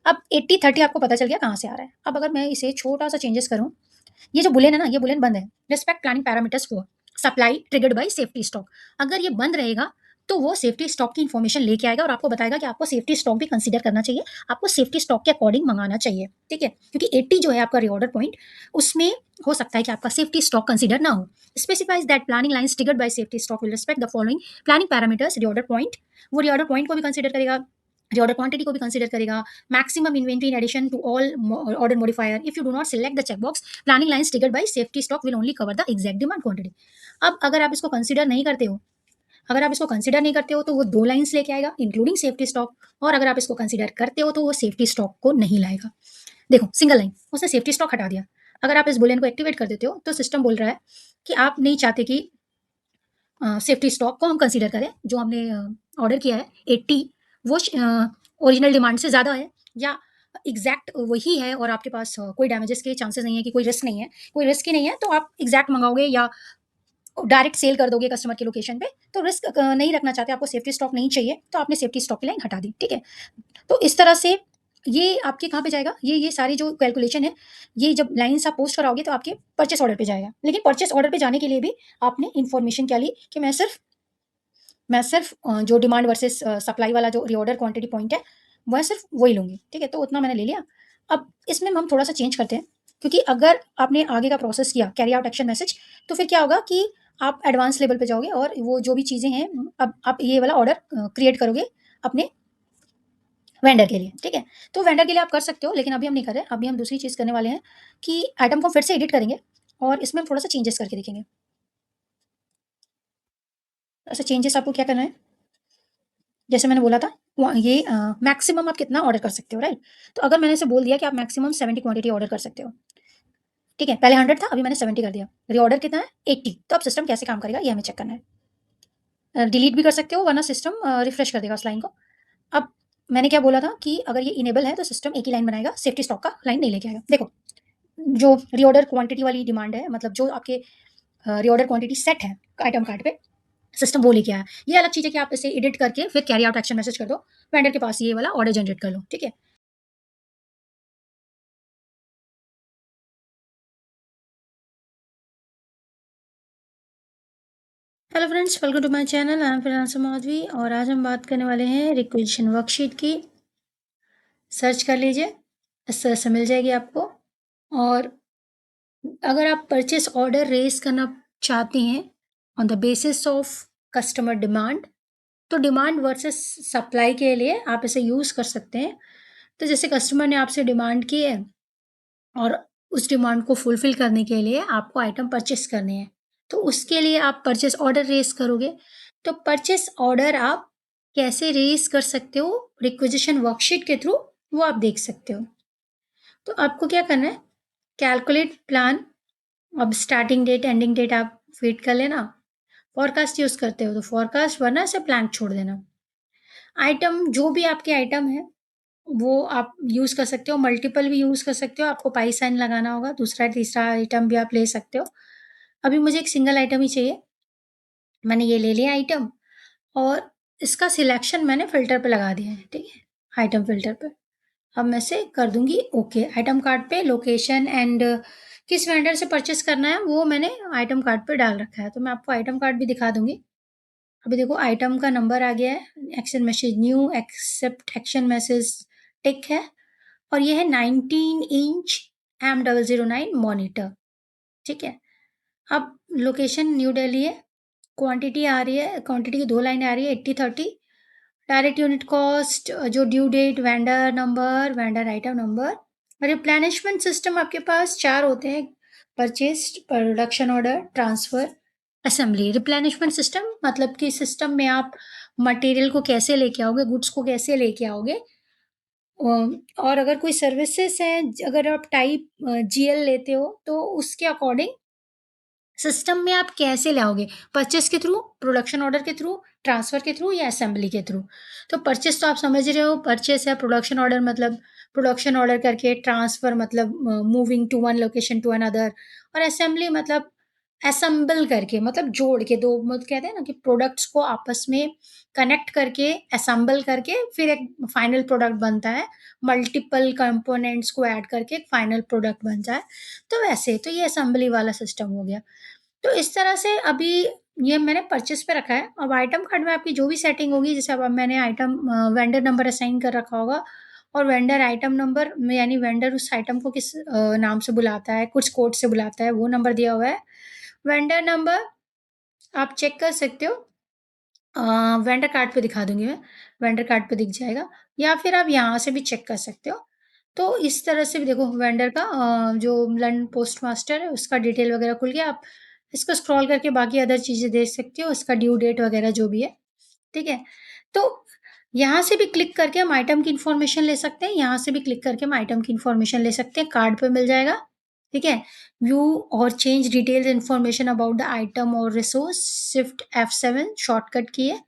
अब 80-30 आपको पता चल गया कहाँ से आ रहा है। अब अगर मैं इसे छोटा-सा चेंजेस करूँ, ये जो बुलियन है ना, ये बुलियन बंद है। Respect planning parameters for supply triggered by safety stock. अगर ये बंद रहेगा, तो वो सेफ्टी स्टॉक की इन्फॉर्मेशन लेके आएगा और आपको बताएगा कि आपको सेफ्टी स्टॉक भी कंसीडर करना चाहिए, आपको सेफ्टी स्टॉक के अकॉर्डिंग मंगाना चाहिए, ठीक है? क्योंकि 80 जो है आपका रीऑर्डर पॉइंट, उसमें हो सकता है कि आपका सेफ्टी स्टॉक कंसीडर ना हो। Specifies that planning lines triggered by safety stock will respect the following planning parameters reorder point. वो रीऑर्डर पॉइंट को भी कंसीडर करेगा, रीऑर्डर क्वांटिटी को भी कंसीडर करेगा, maximum inventory in addition to all order modifier. If you do not select the checkbox, planning lines triggered by safety stock will only cover the exact demand quantity. अब अगर आप इसको consider नहीं करते हो, अगर आप इसको कंसीडर नहीं करते हो तो वो 2 लाइन्स लेके आएगा इंक्लूडिंग सेफ्टी स्टॉक, और अगर आप इसको कंसीडर करते हो तो वो सेफ्टी स्टॉक को नहीं लाएगा। देखो सिंगल लाइन, उसने सेफ्टी स्टॉक हटा दिया। अगर आप इस बुलियन को एक्टिवेट कर देते हो तो सिस्टम बोल रहा है कि आप नहीं चाहते कि सेफ्टी स्टॉक को हम कंसीडर करें, जो हमने ऑर्डर किया है 80, वो ओरिजिनल डिमांड से ज़्यादा है, या एग्जैक्ट वही है और आपके पास कोई डैमेजेस के चांसेस नहीं है, कि कोई रिस्क नहीं है, कोई रिस्क ही नहीं है, तो आप एग्जैक्ट मंगाओगे या डायरेक्ट सेल कर दोगे कस्टमर के लोकेशन पे। तो रिस्क नहीं रखना चाहते, आपको सेफ्टी स्टॉक नहीं चाहिए, तो आपने सेफ्टी स्टॉक की लाइन हटा दी, ठीक है? तो इस तरह से ये आपके कहाँ पे जाएगा, ये सारी जो कैलकुलेशन है, ये जब लाइन्स आप पोस्ट कराओगे तो आपके परचेस ऑर्डर पे जाएगा। लेकिन परचेस ऑर्डर पे जाने के लिए भी आपने इन्फॉर्मेशन क्या ली, कि मैं सिर्फ जो डिमांड वर्सेस सप्लाई वाला जो रीऑर्डर क्वांटिटी पॉइंट है, मैं सिर्फ वही लूँगी, ठीक है? तो उतना मैंने ले लिया। अब इसमें हम थोड़ा-सा चेंज करते हैं, क्योंकि अगर आपने आगे का प्रोसेस किया, कैरी आउट एक्शन मैसेज, तो फिर क्या होगा कि आप एडवांस लेवल पे जाओगे और वो जो भी चीज़ें हैं, अब आप ये वाला ऑर्डर क्रिएट करोगे अपने वेंडर के लिए, ठीक है? तो वेंडर के लिए आप कर सकते हो, लेकिन अभी हम नहीं कर रहे हैं। अभी हम दूसरी चीज़ करने वाले हैं कि आइटम को फिर से एडिट करेंगे और इसमें हम थोड़ा-सा चेंजेस करके देखेंगे। ऐसे चेंजेस आपको क्या करना है, जैसे मैंने बोला था, ये मैक्सिमम आप कितना ऑर्डर कर सकते हो, राइट? तो अगर मैंने इसे बोल दिया कि आप मैक्सिमम 70 क्वांटिटी ऑर्डर कर सकते हो, ठीक है? पहले 100 था, अभी मैंने 70 कर दिया। रीऑर्डर कितना है? 80। तो अब सिस्टम कैसे काम करेगा, ये हमें चेक करना है। डिलीट भी कर सकते हो, वरना सिस्टम रिफ्रेश कर देगा उस लाइन को। अब मैंने क्या बोला था कि अगर ये इनेबल है तो सिस्टम एक ही लाइन बनाएगा, सेफ्टी स्टॉक का लाइन नहीं लेके आएगा। देखो, जो रीऑर्डर क्वांटिटी वाली डिमांड है, मतलब जो आपके रीऑर्डर क्वांटिटी सेट है आइटम कार्ड पे, सिस्टम वो लेके आया। ये अलग चीज़ है कि आप इसे एडिट करके फिर कैरी आउट एक्शन मैसेज कर दो, वेंडर के पास ये वाला ऑर्डर जनरेट कर लो, ठीक है? Hello friends, welcome to my channel. I am financer Madhavi और आज हम बात करने वाले हैं रिक्वेजिशन वर्कशीट की। सर्च कर लीजिए, इस तरह से मिल जाएगी आपको। और अगर आप परचेस ऑर्डर रेज करना चाहते हैं on the basis of customer demand, तो डिमांड वर्सेस सप्लाई के लिए आप इसे यूज़ कर सकते हैं। तो जैसे कस्टमर ने आपसे डिमांड की है और उस डिमांड को फुलफ़िल करने के लिए आपको आइटम परचेस करने हैं, तो उसके लिए आप परचेस ऑर्डर रेज़ करोगे। तो परचेस ऑर्डर आप कैसे रेज़ कर सकते हो रिक्विजिशन वर्कशीट के थ्रू, वो आप देख सकते हो। तो आपको क्या करना है, कैलकुलेट प्लान, अब स्टार्टिंग डेट, एंडिंग डेट आप फ़ीड कर लेना। फ़ॉरकास्ट यूज़ करते हो तो फ़ॉरकास्ट, वरना इसे ब्लैंक छोड़ देना। आइटम जो भी आपके आइटम है, वो आप यूज़ कर सकते हो, मल्टीपल भी यूज़ कर सकते हो, आपको पाई साइन लगाना होगा, दूसरा तीसरा आइटम भी आप ले सकते हो। अभी मुझे एक सिंगल आइटम ही चाहिए, मैंने ये ले लिया आइटम और इसका सिलेक्शन मैंने फ़िल्टर पे लगा दिया है, ठीक है? आइटम फ़िल्टर पे। अब मैं इसे कर दूँगी ओके। आइटम कार्ट पे लोकेशन एंड किस वेंडर से परचेज़ करना है वो मैंने आइटम कार्ट पे डाल रखा है, तो मैं आपको आइटम कार्ट भी दिखा दूँगी। अभी देखो आइटम का नंबर आ गया है, action message new, accept action message tick है, और ये है 19 इंच M009 मॉनिटर, ठीक है? अब लोकेशन न्यू दिल्ली है, क्वांटिटी आ रही है, क्वांटिटी की 2 लाइनें आ रही है, 80-30, डायरेक्ट यूनिट कॉस्ट, जो due date, vendor number, vendor item number. Replenishment system आपके पास 4 होते हैं, purchased, production order, transfer, assembly. Replenishment system मतलब कि सिस्टम में आप मटेरियल को कैसे लेके आओगे, गुड्स को कैसे लेके आओगे, और अगर कोई सर्विसेज हैं, अगर आप टाइप जीएल लेते हो तो उसके अकॉर्डिंग सिस्टम में आप कैसे लाओगे, परचेस के थ्रू, प्रोडक्शन ऑर्डर के थ्रू, ट्रांसफर के थ्रू या असेंबली के थ्रू। तो परचेस तो आप समझ रहे हो, परचेस है, प्रोडक्शन ऑर्डर मतलब प्रोडक्शन ऑर्डर करके ट्रांसफर मतलब moving to one location to another, और असेंबली मतलब असेंबल करके मतलब जोड़ के 2 मतलब कहते हैं ना कि प्रोडक्ट्स को आपस में कनेक्ट करके, असेंबल करके फिर एक फाइनल प्रोडक्ट बनता है। मल्टीपल कंपोनेंट्स को ऐड करके एक फाइनल प्रोडक्ट बनता है। तो वैसे तो ये असेंबली वाला सिस्टम हो गया। तो इस तरह से अभी ये मैंने परचेज़ पे रखा है। अब आइटम कार्ड में आपकी जो भी सेटिंग होगी, जैसे अब मैंने आइटम वेंडर नंबर असाइन कर रखा होगा और वेंडर आइटम नंबर में यानी वेंडर उस आइटम को किस नाम से बुलाता है, कुछ कोड से बुलाता है, वो नंबर दिया हुआ है। वेंडर नंबर आप चेक कर सकते हो। अ, वेंडर कार्ड पे दिखा दूँगी मैं, वेंडर कार्ड पे दिख जाएगा या फिर आप यहाँ से भी चेक कर सकते हो। तो इस तरह से भी देखो वेंडर का जो लंडन पोस्टमास्टर है उसका डिटेल वगैरह खुल गया। आप इसको स्क्रॉल करके बाकी अदर चीज़ें देख सकते हो, इसका ड्यू डेट वगैरह जो भी है, ठीक है? तो यहाँ से भी क्लिक करके हम आइटम की इन्फॉर्मेशन ले सकते हैं, यहाँ से भी क्लिक करके हम आइटम की इन्फॉर्मेशन ले सकते हैं, कार्ड पे मिल जाएगा, ठीक है? व्यू और change details information about the item और रिसोर्स शिफ्ट F7 शॉर्टकट की है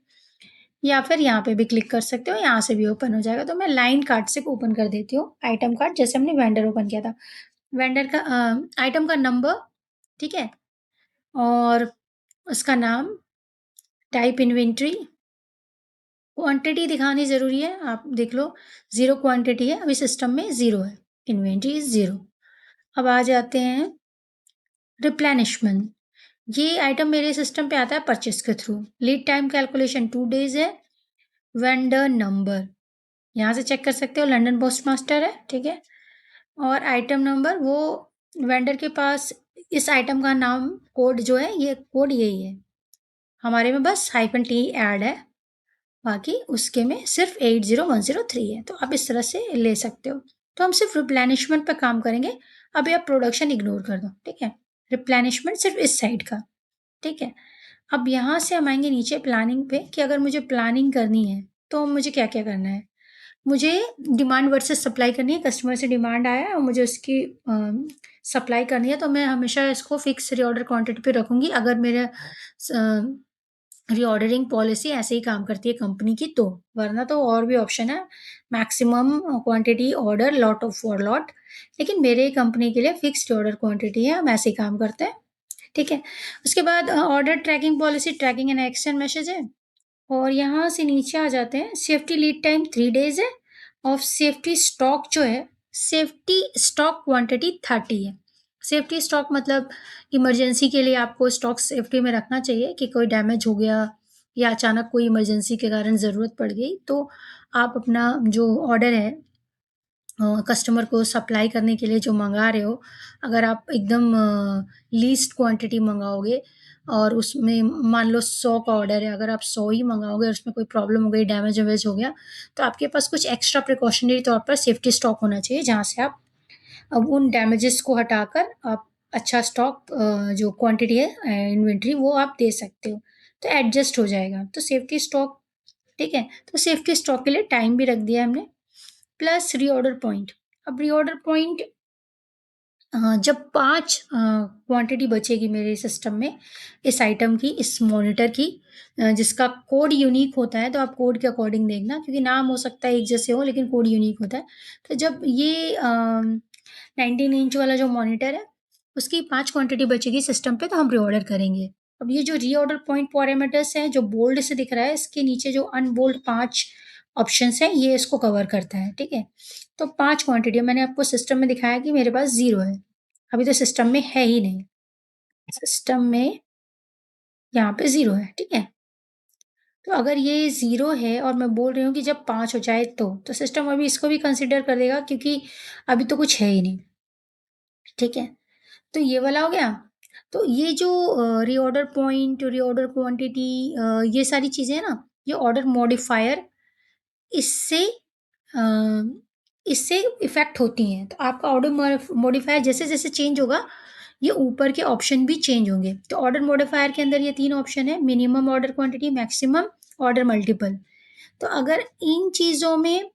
या फिर यहाँ पे भी क्लिक कर सकते हो, यहाँ से भी ओपन हो जाएगा। तो मैं लाइन कार्ड से ओपन कर देती हूँ, आइटम कार्ड जैसे हमने वेंडर ओपन किया था। वेंडर का आइटम का नंबर, ठीक है? और उसका नाम, टाइप इन्वेंटरी, क्वांटिटी दिखानी ज़रूरी है, आप देख लो 0 क्वांटिटी है, अभी सिस्टम में 0 है, इन्वेंटरी इज़ 0। अब आ जाते हैं रिप्लेनिशमेंट, ये आइटम मेरे सिस्टम पे आता है परचेज़ के through. Lead time calculation 2 days है, वेंडर नंबर, यहाँ से चेक कर सकते हो लंदन पोस्टमास्टर है, ठीक है? और आइटम नंबर वो वेंडर के पास इस आइटम का नाम कोड जो है, ये कोड यही है। हमारे में बस -t ऐड है। बाकी उसके में सिर्फ 80103 है, तो आप इस तरह से ले सकते हो। तो हम सिर्फ रिप्लेनिशमेंट पे काम करेंगे। अभी आप प्रोडक्शन इग्नोर कर दो, ठीक है? रिप्लेनिशमेंट सिर्फ इस साइड का, ठीक है? अब यहाँ से हम आएँगे नीचे प्लानिंग पे कि अगर मुझे प्लानिंग करनी है, तो मुझे क्या-क्या करना है? मुझे डिमांड वर्सेस सप्लाई करनी है, कस्टमर से डिमांड आया है और मुझे उसकी सप्लाई करनी है, तो मैं हमेशा इसको फिक्स रीऑर्डर क्वांटिटी पे रखूँगी। अगर मेरा स रीऑर्डरिंग पॉलिसी ऐसे ही काम करती है कंपनी की तो, वरना तो और भी ऑप्शन है, maximum quantity order lot of for lot, लेकिन मेरे कंपनी के लिए फिक्स्ड ऑर्डर क्वांटिटी है, हम ऐसे ही काम करते हैं, ठीक है? उसके बाद order tracking policy, tracking and action message है और यहाँ से नीचे आ जाते हैं, सेफ्टी लीड टाइम 3 डेज़ है और सेफ्टी स्टॉक जो है, सेफ्टी स्टॉक क्वांटिटी 30 है। सेफ्टी स्टॉक मतलब इमरजेंसी के लिए आपको स्टॉक सेफ्टी में रखना चाहिए कि कोई डैमेज हो गया या अचानक कोई इमरजेंसी के कारण ज़रूरत पड़ गई, तो आप अपना जो ऑर्डर है कस्टमर को सप्लाई करने के लिए जो मँगा रहे हो, अगर आप एकदम लीस्ट क्वांटिटी मँगाओगे और उसमें मान लो 100 का ऑर्डर है, अगर आप 100 ही मँगाओगे और उसमें कोई प्रॉब्लम हो गई, डैमेज-वैमेज हो गया, तो आपके पास कुछ एक्स्ट्रा प्रिकॉशनरी तौर पर सेफ्टी स्टॉक होना चाहिए, जहाँ से आप अब उन डैमेजेस को हटाकर आप अच्छा स्टॉक जो क्वांटिटी है इन्वेंटरी वो आप दे सकते हो, तो एडजस्ट हो जाएगा। तो सेफ्टी स्टॉक, ठीक है? तो सेफ्टी स्टॉक के लिए टाइम भी रख दिया है हमने। Plus reorder point. अब रीऑर्डर पॉइंट जब 5 क्वांटिटी बचेगी मेरे सिस्टम में इस आइटम की, इस मॉनिटर की जिसका कोड यूनिक होता है, तो आप कोड के अकॉर्डिंग देखना क्योंकि नाम हो सकता है एक जैसे हो लेकिन कोड यूनिक होता है। तो जब ये 19 इंच वाला जो मॉनिटर है, उसकी 5 क्वांटिटी बचेगी सिस्टम पे तो हम रीऑर्डर करेंगे। अब ये जो रीऑर्डर पॉइंट पैरामीटर्स हैं, जो बोल्ड से दिख रहा है, इसके नीचे जो अनबोल्ड 5 ऑप्शंस हैं, ये इसको कवर करता है, ठीक है? तो 5 क्वांटिटी मैंने आपको सिस्टम में दिखाया कि मेरे पास 0 है। अभी तो सिस्टम में है ही नहीं। सिस्टम में यहाँ पे 0 है, ठीक है? तो अगर ये 0 है और मैं बोल रही हूँ कि जब 5 हो जाए तो सिस्टम अभी इसको भी कंसिडर कर लेगा क्योंकि अभी तो कुछ है ही नहीं, ठीक है? तो ये वाला हो गया। तो ये जो रीऑर्डर पॉइंट, रीऑर्डर क्वांटिटी ये सारी चीज़ें हैं ना, ये ऑर्डर मॉडिफायर इससे अ, इससे इफ़ेक्ट होती हैं। तो आपका ऑर्डर मॉडिफायर जैसे-जैसे चेंज होगा, ये ऊपर के ऑप्शन भी चेंज होंगे। तो ऑर्डर मॉडिफायर के अंदर ये 3 ऑप्शन है, minimum order quantity, maximum, order multiple. तो अगर इन चीज़ों में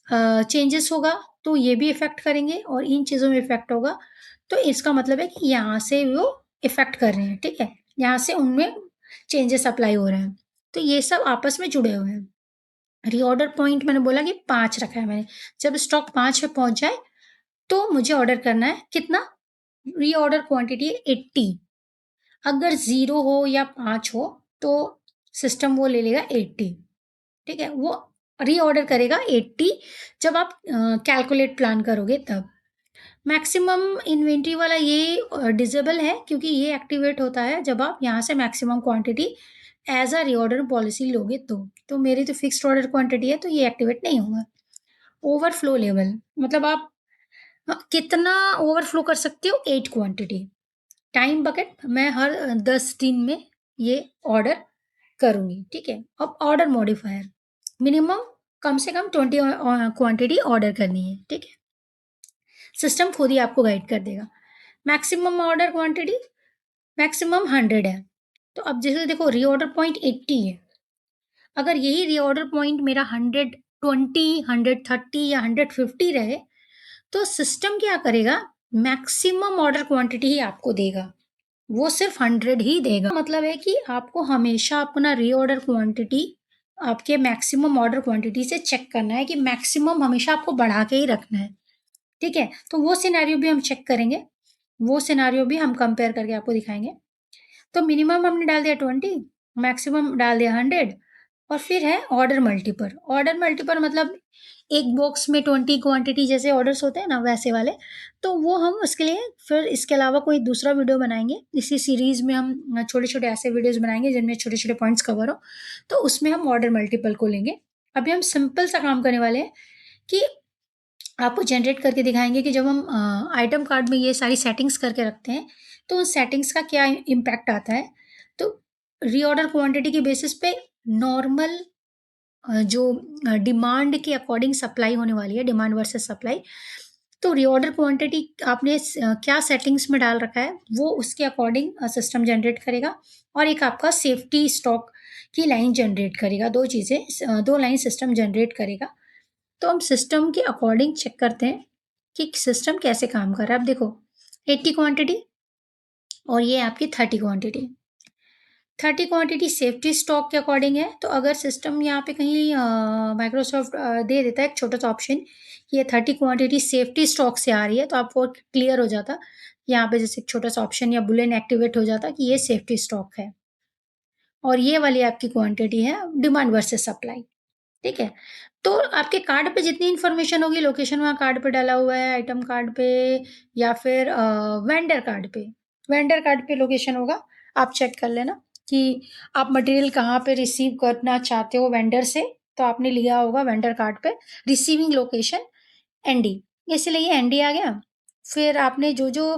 चेंजेस होगा, तो ये भी इफ़ेक्ट करेंगे और इन चीज़ों में इफ़ेक्ट होगा, तो इसका मतलब है कि यहाँ से वो इफ़ेक्ट कर रहे हैं, ठीक है? यहाँ से उनमें चेंजेस अप्लाई हो रहे हैं। तो ये सब आपस में जुड़े हुए हैं। रीऑर्डर पॉइंट मैंने बोला कि 5 रखा है मैंने। जब स्टॉक 5 पे पहुँच जाए, तो मुझे ऑर्डर करना है कितना? Reorder quantity 80। अगर 0 हो या 5 हो तो सिस्टम वो ले लेगा 80, ठीक है? वो रीऑर्डर करेगा 80 जब आप कैलकुलेट प्लान करोगे तब। मैक्सिमम इन्वेंटरी वाला ये डिसेबल है क्योंकि ये एक्टिवेट होता है जब आप यहाँ से maximum quantity as a reorder policy लोगे तो। तो मेरी तो फिक्स्ड ऑर्डर क्वांटिटी है तो ये एक्टिवेट नहीं होगा। ओवरफ्लो लेवल मतलब आप कितना ओवरफ्लो कर सकते हो 8 क्वांटिटी। टाइम बकेट मैं हर 10 दिन में ये ऑर्डर करूँगी, ठीक है? अब ऑर्डर मॉडिफायर मिनिमम कम से कम 20 क्वांटिटी ऑर्डर करनी है, ठीक है? सिस्टम खुद ही आपको गाइड कर देगा। मैक्सिमम ऑर्डर क्वांटिटी मैक्सिमम 100 है। तो अब जैसे देखो रीऑर्डर पॉइंट 80 है। अगर यही रीऑर्डर पॉइंट मेरा 120, 130 या 150 रहे, तो सिस्टम क्या करेगा मैक्सिमम ऑर्डर क्वांटिटी ही आपको देगा। वो सिर्फ 100 ही देगा। मतलब है कि आपको हमेशा अपना रीऑर्डर क्वांटिटी आपके मैक्सिमम ऑर्डर क्वांटिटी से चेक करना है कि मैक्सिमम हमेशा आपको बढ़ा के ही रखना है, ठीक है? तो वो सिनेरियो भी हम चेक करेंगे। वो सिनेरियो भी हम कंपेयर करके आपको दिखाएँगे। तो मिनिमम हमने डाल दिया 20, मैक्सिमम डाल दिया 100 और फिर है ऑर्डर मल्टीपल। ऑर्डर मल्टीपल मतलब एक बॉक्स में 20 क्वांटिटी जैसे ऑर्डर्स होते हैं ना वैसे वाले। तो वो हम उसके लिए फिर इसके अलावा कोई दूसरा वीडियो बनाएँगे। इसी सीरीज़ में हम छोटे-छोटे ऐसे वीडियोज़ बनाएँगे जिनमें छोटे-छोटे पॉइंट्स कवर हो। तो उसमें हम ऑर्डर मल्टीपल को लेंगे। अभी हम सिंपल सा काम करने वाले हैं कि आपको जनरेट करके दिखाएँगे कि जब हम आइटम कार्ड में ये सारी सेटिंग्स करके रखते हैं, तो उन सेटिंग्स का क्या इम्पैक्ट आता है। तो रीऑर्डर क्वांटिटी के बेसिस पे नॉर्मल जो डिमांड के अकॉर्डिंग सप्लाई होने वाली है, डिमांड वर्सेस सप्लाई। तो रीऑर्डर क्वांटिटी आपने क्या सेटिंग्स में डाल रखा है, वो उसके अकॉर्डिंग सिस्टम जनरेट करेगा और एक आपका सेफ्टी स्टॉक की लाइन जनरेट करेगा। 2 चीज़ें 2 लाइन सिस्टम जनरेट करेगा। तो हम सिस्टम के अकॉर्डिंग चेक करते हैं कि सिस्टम कैसे काम कर रहा है। अब देखो 80 क्वांटिटी और ये आपकी 30 क्वांटिटी। 30 क्वांटिटी सेफ्टी स्टॉक के अकॉर्डिंग है, तो अगर सिस्टम यहाँ पे कहीं माइक्रोसॉफ्ट दे देता है एक छोटा-सा ऑप्शन कि ये 30 क्वांटिटी सेफ्टी स्टॉक से आ रही है, तो आपको क्लियर हो जाता। यहाँ पे जैसे एक छोटा-सा ऑप्शन या बुलेन एक्टिवेट हो जाता कि ये सेफ्टी स्टॉक है और ये वाली आपकी क्वांटिटी है डिमांड वर्सेस सप्लाई। ठीक है? तो आपके कार्ड पे जितनी इन्फॉर्मेशन होगी लोकेशन वहाँ कार्ड पे डाला हुआ है, आइटम कार्ड पे या फिर वेंडर कार्ड पे। वेंडर कार्ड पे लोकेशन होगा, आप चेक कर लेना कि आप मटेरियल कहाँ पे रिसीव करना चाहते हो वेंडर से, तो आपने लिया होगा वेंडर कार्ड पे रिसीविंग लोकेशन एनडी, इसलिए ये एनडी आ गया। फिर आपने जो-जो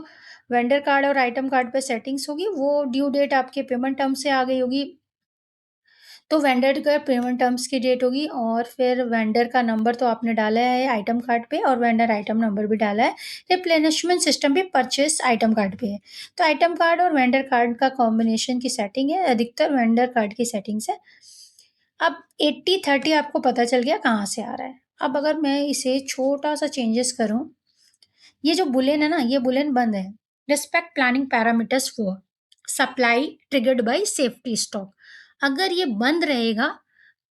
वेंडर कार्ड और आइटम कार्ड पे सेटिंग्स होगी, वो ड्यू डेट आपके पेमेंट टर्म से आ गई होगी। तो वेंडर का पेमेंट टर्म्स की डेट होगी और फिर वेंडर का नंबर तो आपने डाला है आइटम कार्ड पे और वेंडर आइटम नंबर भी डाला है। रिप्लेनिशमेंट सिस्टम भी परचेस आइटम कार्ड पे है। तो आइटम कार्ड और वेंडर कार्ड का कॉम्बिनेशन की सेटिंग है, अधिकतर वेंडर कार्ड की सेटिंग्स है। अब 80-30 आपको पता चल गया कहाँ से आ रहा है। अब अगर मैं इसे छोटा-सा चेंजेस करूँ, ये जो बुलियन है ना, ये बुलियन बंद है। Respect planning parameters for supply triggered by safety stock. अगर ये बंद रहेगा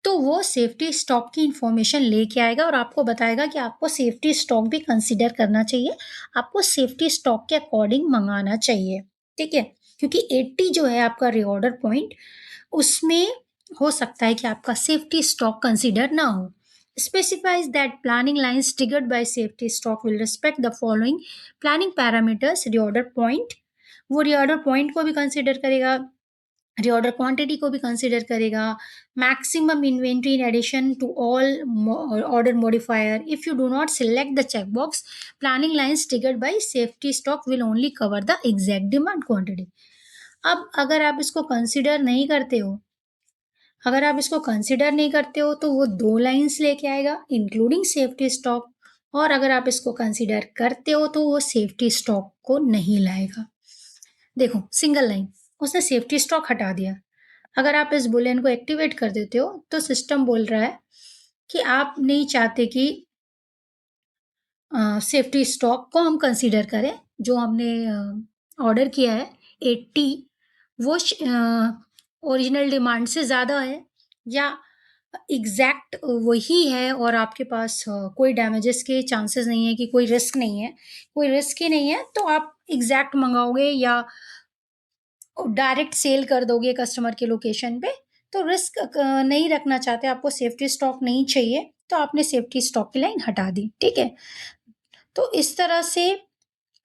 तो वो सेफ्टी स्टॉक की इंफॉर्मेशन लेके आएगा और आपको बताएगा कि आपको सेफ्टी स्टॉक भी कंसीडर करना चाहिए। आपको सेफ्टी स्टॉक के अकॉर्डिंग मंगाना चाहिए, ठीक है? क्योंकि 80 जो है आपका रीऑर्डर पॉइंट, उसमें हो सकता है कि आपका सेफ्टी स्टॉक कंसीडर ना हो। Specifies that planning lines triggered by safety stock will respect the following planning parameters: reorder point, वो reorder point को भी कंसिडर करेगा, reorder quantity को भी कंसिडर करेगा, maximum inventory in addition to all order modifier. If you do not select the checkbox, planning lines triggered by safety stock will only cover the exact demand quantity. अब अगर आप इसको consider नहीं करते हो, अगर आप इसको कंसिडर नहीं करते हो तो वो 2 लाइन्स लेके आएगा इंक्लूडिंग सेफ्टी स्टॉक, और अगर आप इसको कंसिडर करते हो तो वो सेफ्टी स्टॉक को नहीं लाएगा। देखो सिंगल लाइन, उसने सेफ्टी स्टॉक हटा दिया। अगर आप इस बुलियन को एक्टिवेट कर देते हो तो सिस्टम बोल रहा है कि आप नहीं चाहते कि सेफ्टी स्टॉक को हम कंसीडर करें। जो हमने ऑर्डर किया है 80, वो ओरिजिनल डिमांड से ज़्यादा है या एग्ज़ैक्ट वही है और आपके पास कोई डैमेजेस के चांसेस नहीं है, कि कोई रिस्क नहीं है। कोई रिस्क ही नहीं है तो आप एग्ज़ैक्ट मँगाओगे या डायरेक्ट सेल कर दोगे कस्टमर के लोकेशन पे, तो रिस्क नहीं रखना चाहते, आपको सेफ्टी स्टॉक नहीं चाहिए, तो आपने सेफ्टी स्टॉक की लाइन हटा दी, ठीक है? तो इस तरह से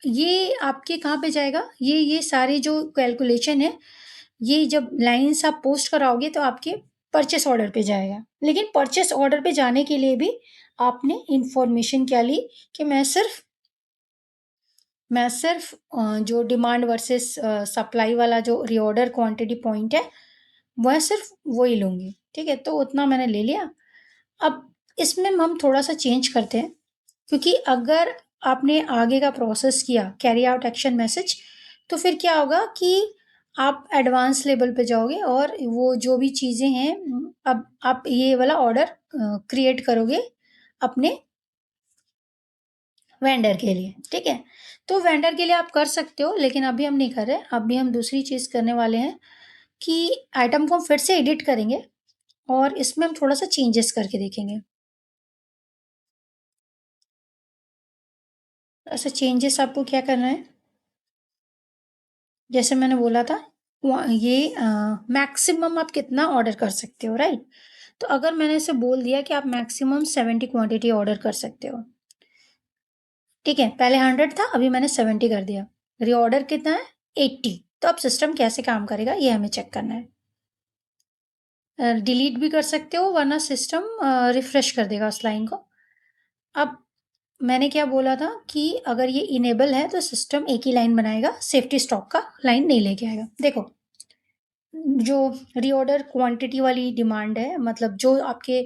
ये आपके कहाँ पे जाएगा, ये सारे जो कैलकुलेशन है, ये जब लाइन्स आप पोस्ट कराओगे तो आपके परचेस ऑर्डर पे जाएगा। लेकिन परचेस ऑर्डर पे जाने के लिए भी आपने इन्फॉर्मेशन क्या ली कि मैं सिर्फ जो डिमांड वर्सेस सप्लाई वाला जो रीऑर्डर क्वांटिटी पॉइंट है, वह सिर्फ वही लूँगी, ठीक है? तो उतना मैंने ले लिया। अब इसमें हम थोड़ा-सा चेंज करते हैं, क्योंकि अगर आपने आगे का प्रोसेस किया, कैरी आउट एक्शन मैसेज, तो फिर क्या होगा कि आप एडवांस लेवल पे जाओगे और वो जो भी चीज़ें हैं अब आप ये वाला ऑर्डर क्रिएट करोगे अपने वेंडर के लिए, ठीक है? तो वेंडर के लिए आप कर सकते हो, लेकिन अभी हम नहीं कर रहे। अभी हम दूसरी चीज़ करने वाले हैं कि आइटम को हम फिर से एडिट करेंगे और इसमें हम थोड़ा-सा चेंजेस करके देखेंगे। ऐसे चेंजेस आपको क्या करना है, जैसे मैंने बोला था ये मैक्सिमम आप कितना ऑर्डर कर सकते हो, राइट? तो अगर मैंने इसे बोल दिया कि आप मैक्सिमम 70 क्वांटिटी ऑर्डर कर सकते हो, ठीक है? पहले 100 था, अभी मैंने 70 कर दिया। रीऑर्डर कितना है? 80। तो अब सिस्टम कैसे काम करेगा ये हमें चेक करना है। डिलीट भी कर सकते हो, वरना सिस्टम रिफ्रेश कर देगा उस लाइन को। अब मैंने क्या बोला था कि अगर ये इनेबल है तो सिस्टम एक ही लाइन बनाएगा, सेफ्टी स्टॉक का लाइन नहीं लेके आएगा। देखो, जो रीऑर्डर क्वांटिटी वाली डिमांड है, मतलब जो आपके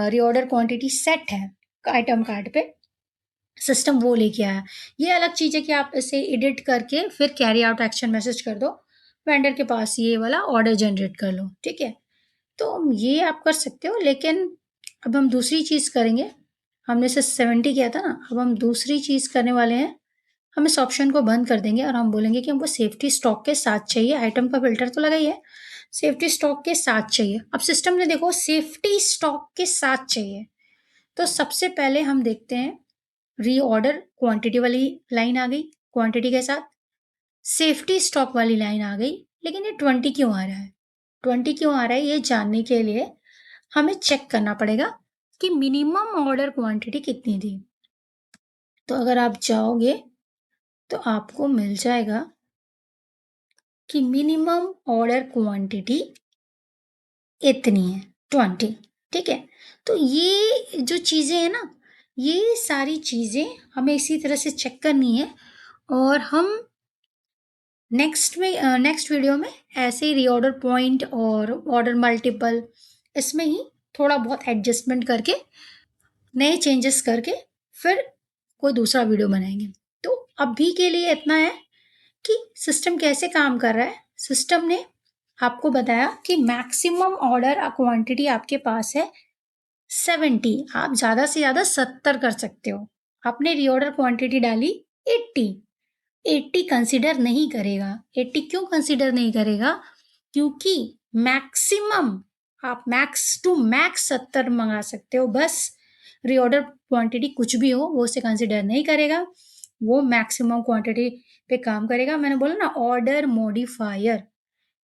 रीऑर्डर क्वांटिटी सेट है आइटम कार्ड पे, सिस्टम वो लेके आया। ये अलग चीज़ है कि आप इसे एडिट करके फिर कैरी आउट एक्शन मैसेज कर दो, वेंडर के पास ये वाला ऑर्डर जनरेट कर लो, ठीक है? तो ये आप कर सकते हो, लेकिन अब हम दूसरी चीज़ करेंगे। हमने इसे 70 किया था ना, अब हम दूसरी चीज़ करने वाले हैं। हम इस ऑप्शन को बंद कर देंगे और हम बोलेंगे कि हमको सेफ्टी स्टॉक के साथ चाहिए। आइटम का फ़िल्टर तो लगा ही है, सेफ्टी स्टॉक के साथ चाहिए। अब सिस्टम ने देखो सेफ्टी स्टॉक के साथ चाहिए, तो सबसे पहले हम देखते हैं रीऑर्डर क्वांटिटी वाली लाइन आ गई, क्वांटिटी के साथ। सेफ्टी स्टॉक वाली लाइन आ गई, लेकिन ये 20 क्यों आ रहा है? 20 क्यों आ रहा है, ये जानने के लिए हमें चेक करना पड़ेगा कि मिनिमम ऑर्डर क्वांटिटी कितनी थी। तो अगर आप जाओगे तो आपको मिल जाएगा कि मिनिमम ऑर्डर क्वांटिटी इतनी है, 20, ठीक है? तो ये जो चीज़ें हैं ना, ये सारी चीज़ें हमें इसी तरह से चेक करनी है और हम नेक्स्ट वीडियो में ऐसे ही रीऑर्डर पॉइंट और ऑर्डर मल्टीपल, इसमें ही थोड़ा बहुत एडजस्टमेंट करके, नए चेंजेस करके फिर कोई दूसरा वीडियो बनाएँगे। तो अभी के लिए इतना है कि सिस्टम कैसे काम कर रहा है। सिस्टम ने आपको बताया कि मैक्सिमम ऑर्डर क्वांटिटी आपके पास है 70, आप ज़्यादा से ज़्यादा 70 कर सकते हो। आपने रीऑर्डर क्वांटिटी डाली 80, 80 कंसीडर नहीं करेगा। 80 क्यों कंसीडर नहीं करेगा? क्योंकि मैक्सिमम, आप मैक्स टू मैक्स 70 मंगा सकते हो, बस। रीऑर्डर क्वांटिटी कुछ भी हो वो उसे कंसीडर नहीं करेगा, वो मैक्सिमम क्वांटिटी पे काम करेगा। मैंने बोला ना ऑर्डर मॉडिफायर,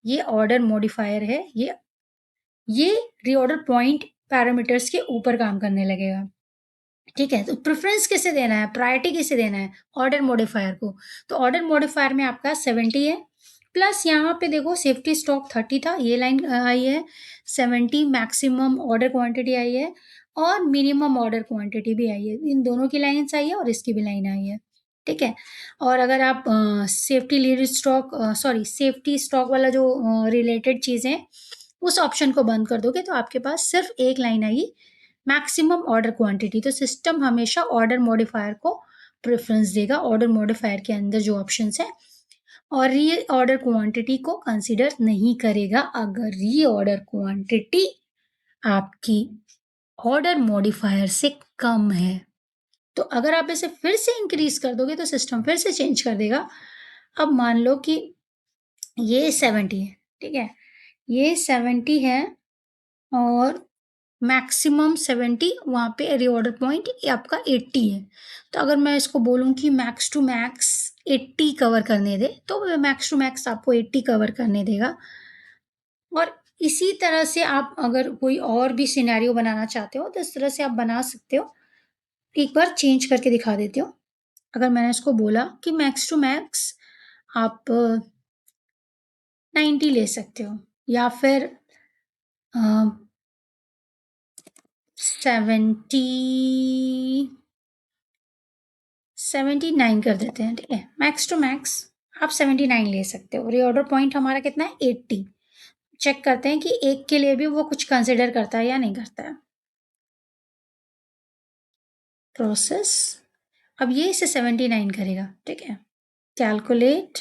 ये ऑर्डर मॉडिफायर है, ये रीऑर्डर पॉइंट पैरामीटर्स के ऊपर काम करने लगेगा, ठीक है? तो प्रेफ़रेंस किसे देना है, प्रायोरिटी किसे देना है? ऑर्डर मॉडिफायर को। तो ऑर्डर मॉडिफायर में आपका 70 है, प्लस यहाँ पे देखो सेफ्टी स्टॉक 30 था, ये लाइन आई है, 70 मैक्सिमम ऑर्डर क्वांटिटी आई है और मिनिमम ऑर्डर क्वांटिटी भी आई है। इन दोनों की लाइन्स आई है और इसकी भी लाइन आई है, ठीक है? और अगर आप सेफ्टी स्टॉक वाला जो रिलेटेड चीज़ें हैं, उस ऑप्शन को बंद कर दोगे तो आपके पास सिर्फ़ एक लाइन आएगी, मैक्सिमम ऑर्डर क्वांटिटी। तो सिस्टम हमेशा ऑर्डर मॉडिफायर को प्रेफ़रेंस देगा, ऑर्डर मॉडिफायर के अंदर जो ऑप्शंस हैं, और रीऑर्डर क्वांटिटी को कंसीडर नहीं करेगा अगर रीऑर्डर क्वांटिटी आपकी ऑर्डर मॉडिफायर से कम है। तो अगर आप इसे फिर से इंक्रीज़ कर दोगे तो सिस्टम फिर से चेंज कर देगा। अब मान लो कि ये 70 है, ठीक है? ये 70 है और मैक्सिमम 70, वहाँ पे रीऑर्डर पॉइंट आपका 80 है। तो अगर मैं इसको बोलूँ कि मैक्स टू मैक्स 80 कवर करने दे, तो मैक्स टू मैक्स आपको 80 कवर करने देगा। और इसी तरह से आप अगर कोई और भी सिनेरियो बनाना चाहते हो, तो इस तरह से आप बना सकते हो। एक बार चेंज करके दिखा देती हूँ। अगर मैंने इसको बोला कि मैक्स टू मैक्स आप 90 ले सकते हो, या फिर 70 79 कर देते हैं, ठीक है। मैक्स टू मैक्स आप 79 ले सकते हो। रीऑर्डर पॉइंट हमारा कितना है? 80। चेक करते हैं कि एक के लिए भी वो कुछ कंसिडर करता है या नहीं करता है। प्रोसेस, अब ये इसे 79 करेगा, ठीक है। कैलकुलेट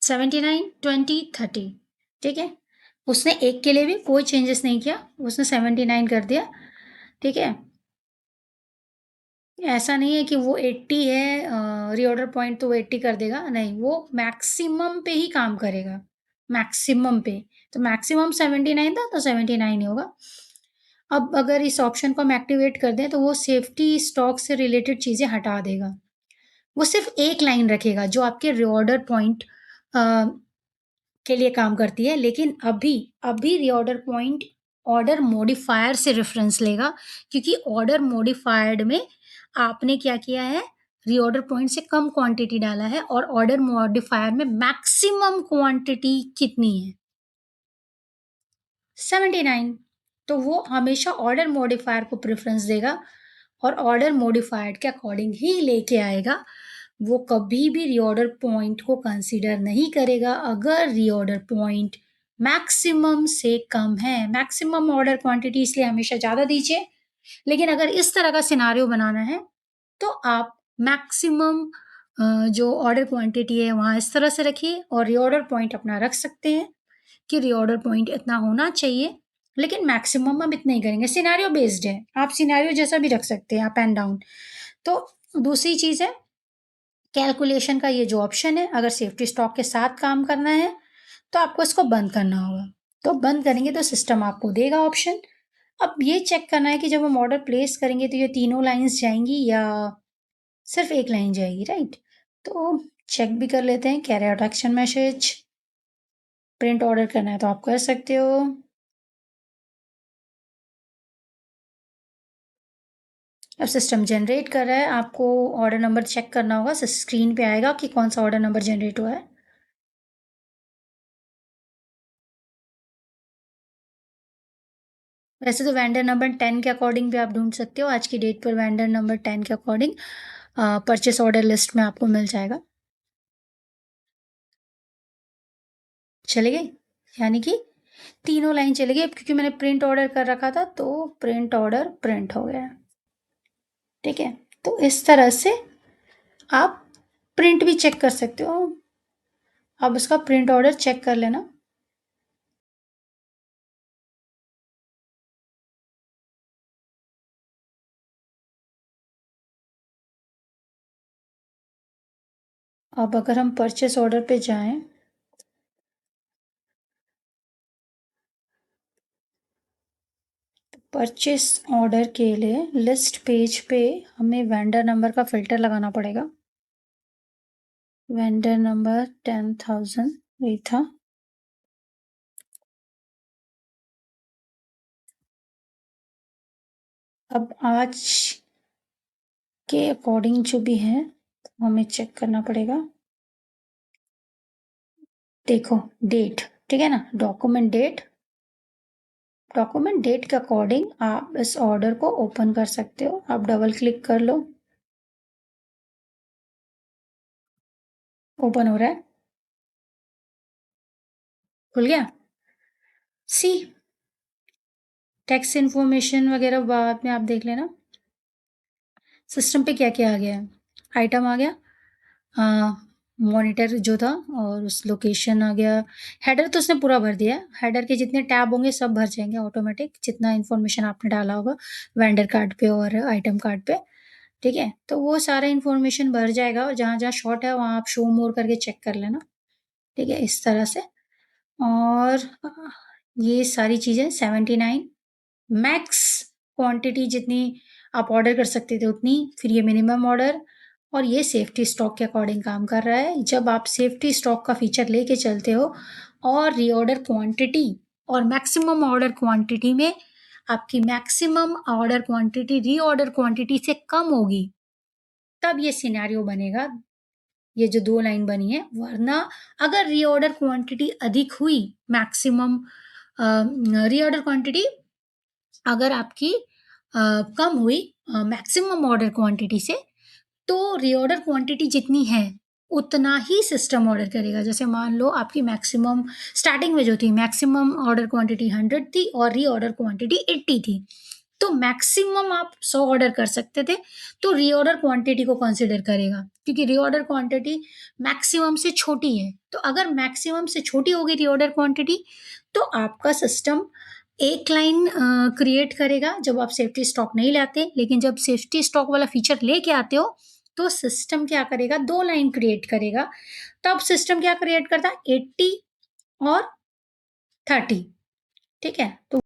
79 20 30, ठीक है। उसने एक के लिए भी कोई चेंजेस नहीं किया, उसने 79 कर दिया, ठीक है। ऐसा नहीं है कि वो 80 है, रीऑर्डर पॉइंट तो वो 80 कर देगा, नहीं, वो मैक्सिमम पे ही काम करेगा, मैक्सिमम पे। तो मैक्सिमम 79 था, तो 79 ही होगा। अब अगर इस ऑप्शन को हम एक्टिवेट कर दें, तो वो सेफ्टी स्टॉक से रिलेटेड चीज़ें हटा देगा। वो सिर्फ एक लाइन रखेगा जो आपके रीऑर्डर पॉइंट के लिए काम करती है, लेकिन अभी अभी रीऑर्डर पॉइंट ऑर्डर मॉडिफायर से रेफरेंस लेगा, क्योंकि ऑर्डर मॉडिफायर्ड में आपने क्या किया है? रीऑर्डर पॉइंट से कम क्वांटिटी डाला है, और ऑर्डर मॉडिफायर में मैक्सिमम क्वांटिटी कितनी है? 79। तो वो हमेशा ऑर्डर मॉडिफायर को प्रेफरेंस देगा, और ऑर्डर मॉडिफायर के अकॉर्डिंग ही लेके आएगा। वो कभी भी रीऑर्डर पॉइंट को कंसीडर नहीं करेगा अगर रीऑर्डर पॉइंट मैक्सिमम से कम है। मैक्सिमम ऑर्डर क्वांटिटी इसलिए हमेशा ज़्यादा दीजिए, लेकिन अगर इस तरह का सिनारियो बनाना है, तो आप मैक्सिमम जो ऑर्डर क्वांटिटी है वहाँ इस तरह से रखिए, और रीऑर्डर पॉइंट अपना रख सकते हैं कि रीऑर्डर पॉइंट इतना होना चाहिए, लेकिन मैक्सिमम हम इतना ही करेंगे। सिनेरियो बेस्ड है, आप सिनेरियो जैसा भी रख सकते हैं, अप एंड डाउन। तो दूसरी चीज़ है कैलकुलेशन का ये जो ऑप्शन है, अगर सेफ्टी स्टॉक के साथ काम करना है, तो आपको इसको बंद करना होगा। तो बंद करेंगे तो सिस्टम आपको देगा ऑप्शन। अब ये चेक करना है कि जब हम ऑर्डर प्लेस करेंगे, तो ये तीनों लाइन्स जाएँगी या सिर्फ़ एक लाइन जाएगी, राइट? तो चेक भी कर लेते हैं, carry out action message. Print order करना है तो आप कर सकते हो। अब सिस्टम जनरेट कर रहा है, आपको ऑर्डर नंबर चेक करना होगा, स्क्रीन पे आएगा कि कौन सा ऑर्डर नंबर जनरेट हुआ है। वैसे तो वेंडर नंबर 10 के अकॉर्डिंग भी आप ढूंढ सकते हो, आज की डेट पर वेंडर नंबर 10 के अकॉर्डिंग परचेस ऑर्डर लिस्ट में आपको मिल जाएगा। चले गई, यानी कि तीनों लाइन चली गई। अब क्योंकि मैंने प्रिंट ऑर्डर कर रखा था, तो प्रिंट ऑर्डर प्रिंट हो गया, ठीक है। तो इस तरह से आप प्रिंट भी चेक कर सकते हो। आप उसका प्रिंट ऑर्डर चेक कर लेना। अब अगर हम परचेस ऑर्डर पे जाएं, परचेस ऑर्डर के लिए लिस्ट पेज पे हमें वेंडर नंबर का फिल्टर लगाना पड़ेगा। वेंडर नंबर 10,000 यही था। अब आज के अकॉर्डिंग जो भी है, हमें चेक करना पड़ेगा। देखो डेट, ठीक है ना, डॉक्यूमेंट डेट। डॉक्यूमेंट डेट के अकॉर्डिंग आप इस ऑर्डर को ओपन कर सकते हो। आप डबल क्लिक कर लो, ओपन हो रहा है, खुल गया। सी टैक्स इन्फॉर्मेशन वगैरह बाद में आप देख लेना। सिस्टम पे क्या क्या आ गया है? आइटम आ गया, मॉनिटर जो था, और उस लोकेशन आ गया। हेडर तो उसने पूरा भर दिया है, हेडर के जितने टैब होंगे सब भर जाएंगे ऑटोमेटिक, जितना इन्फॉर्मेशन आपने डाला होगा वेंडर कार्ड पे और आइटम कार्ड पे, ठीक है। तो वो सारा इन्फॉर्मेशन भर जाएगा, और जहाँ जहाँ शॉर्ट है वहाँ आप शो मोर करके चेक कर लेना, ठीक है, इस तरह से। और ये सारी चीज़ें 79 मैक्स क्वांटिटी जितनी आप ऑर्डर कर सकते थे उतनी, फिर ये मिनिमम ऑर्डर और ये सेफ्टी स्टॉक के अकॉर्डिंग काम कर रहा है। जब आप सेफ्टी स्टॉक का फीचर लेके चलते हो और रीऑर्डर क्वांटिटी और मैक्सिमम ऑर्डर क्वांटिटी में आपकी maximum order quantity reorder quantity से कम होगी, तब ये सिनेरियो बनेगा। ये जो 2 लाइन बनी है, वरना अगर रीऑर्डर क्वांटिटी अधिक हुई, मैक्सिमम रीऑर्डर क्वांटिटी अगर आपकी कम हुई मैक्सिमम ऑर्डर क्वांटिटी से, तो रीऑर्डर क्वांटिटी जितनी है, उतना ही सिस्टम ऑर्डर करेगा। जैसे मान लो आपकी मैक्सिमम स्टार्टिंग में जो थी, मैक्सिमम ऑर्डर क्वांटिटी 100 थी और रीऑर्डर क्वांटिटी 80 थी। तो मैक्सिमम आप 100 ऑर्डर कर सकते थे, तो रीऑर्डर क्वांटिटी को कंसीडर करेगा, क्योंकि रीऑर्डर क्वांटिटी मैक्सिमम से छोटी है। तो अगर मैक्सिमम से छोटी होगी रीऑर्डर क्वांटिटी, तो आपका सिस्टम एक लाइन क्रिएट करेगा जब आप सेफ्टी स्टॉक नहीं लाते, लेकिन जब सेफ्टी स्टॉक वाला फीचर लेके आते हो, तो सिस्टम क्या करेगा, 2 लाइन क्रिएट करेगा। तब सिस्टम क्या क्रिएट करता है, 80 और 30, ठीक है? तो